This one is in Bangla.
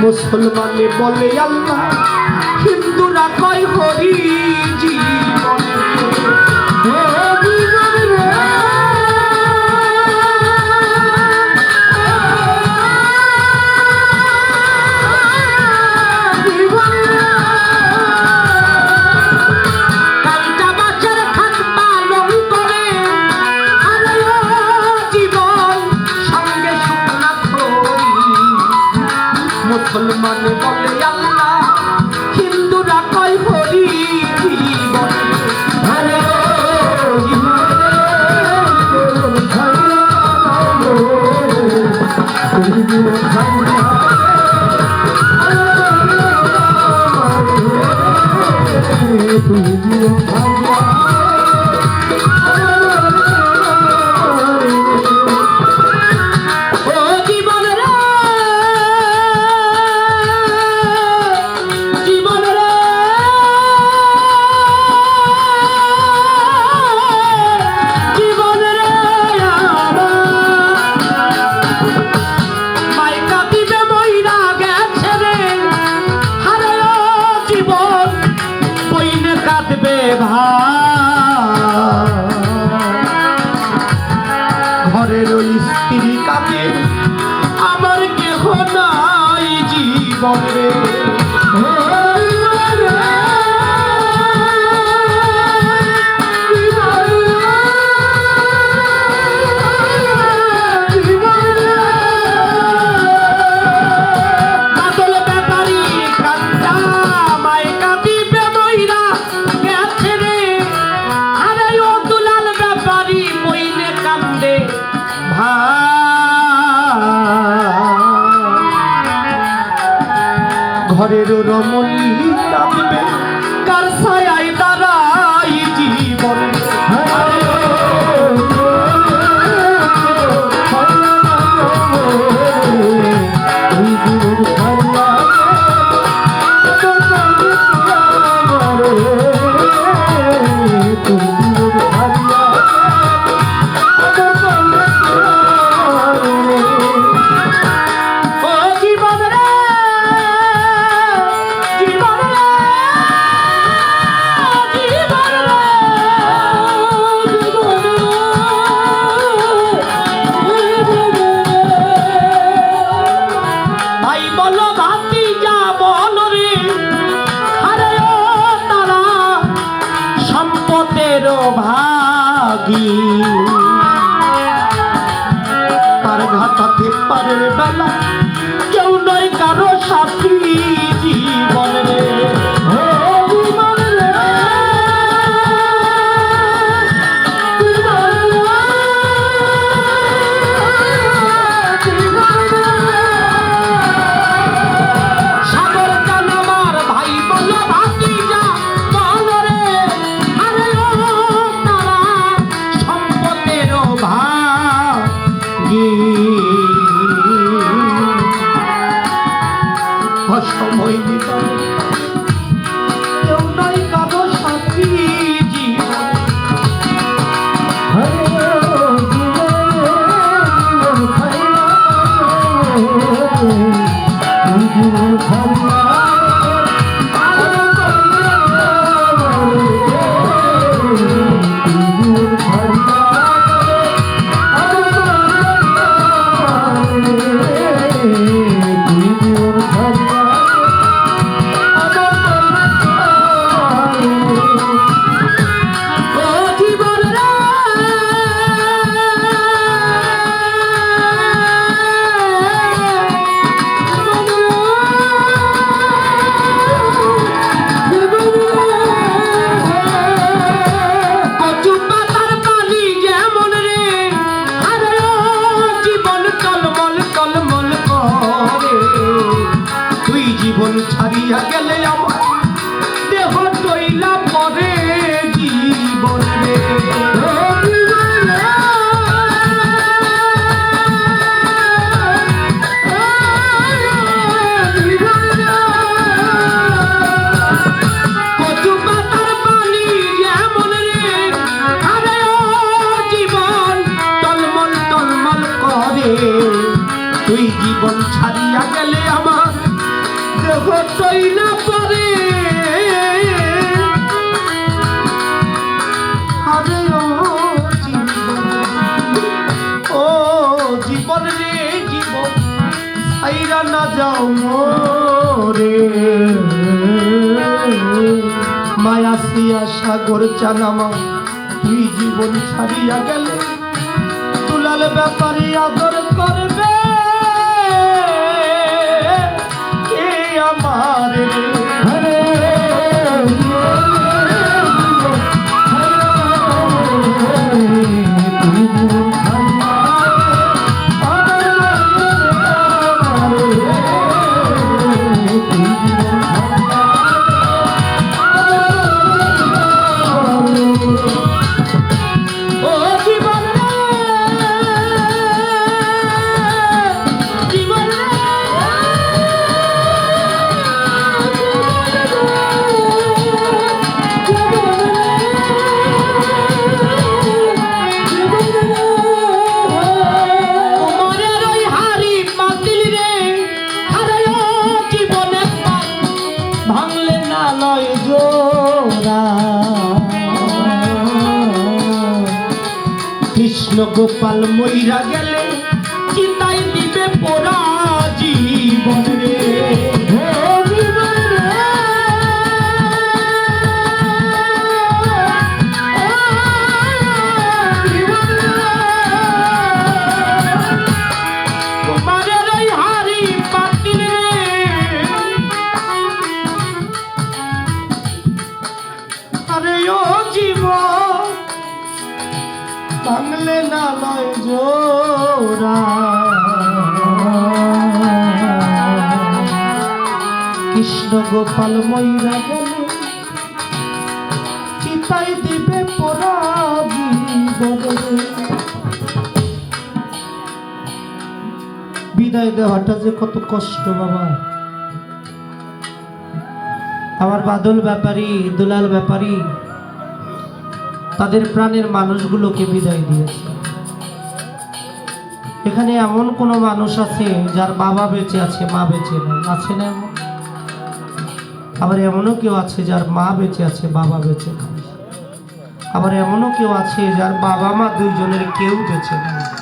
মুসলমানে বলে আল্লাহ, হিন্দুরা কয় হরি। জীবন মুসলমানে বলে আল্লাহ, হিন্দুরা কয় হরি। জীবন ঘরের ওই স্ত্রী কাকে আমার কেহ নাই। জীবনে ঘরের রমণী কাঁদবে কার ছায়ায় দাঁড়াই। জীবন ভাগী তার ঘাটাতে পারের বেলা কেউ নয় কারো সাথী। জীবন রে ছাড়িয়া গেলে আমার দেহ তৈলা পরে জীবন রে তুই জীবন ছাড়িয়া গেলে আমার দেহ তৈলা পরে আরে ও জীবন রে জীবন আইরা না যাও মোরে মায়াসিয়া সাগর জানামা তুই জীবন ছাড়িয়া গেলে দুলাল ব্যাপারী আদর করবে কে আমার হরে কৃষ্ণ গোপাল মইরা গেলে চিতাই দিবে পোড়া জীবন রে কুমারের ওই হাড়ি পাতিল রে আরে ও জীবন ভাঙলে না লয় জোড়া কৃষ্ণ গোপাল মইরা গেলে চিতাই দিবে পোড়া জীবন বিদায় দেওয়াটা যে কত কষ্ট বাবা আমার বাদল ব্যাপারী দুলাল ব্যাপারী তাদের প্রাণের মানুষগুলোকে বিদায় দিয়েছে এখানে এমন কোন মানুষ আছে যার বাবা বেঁচে আছে মা বেঁচে নেই আছে না এমন আবার এমনও কেউ আছে যার মা বেঁচে আছে বাবা বেঁচে নেই আবার এমনও কেউ আছে যার বাবা মা দুইজনের কেউ বেঁচে নেই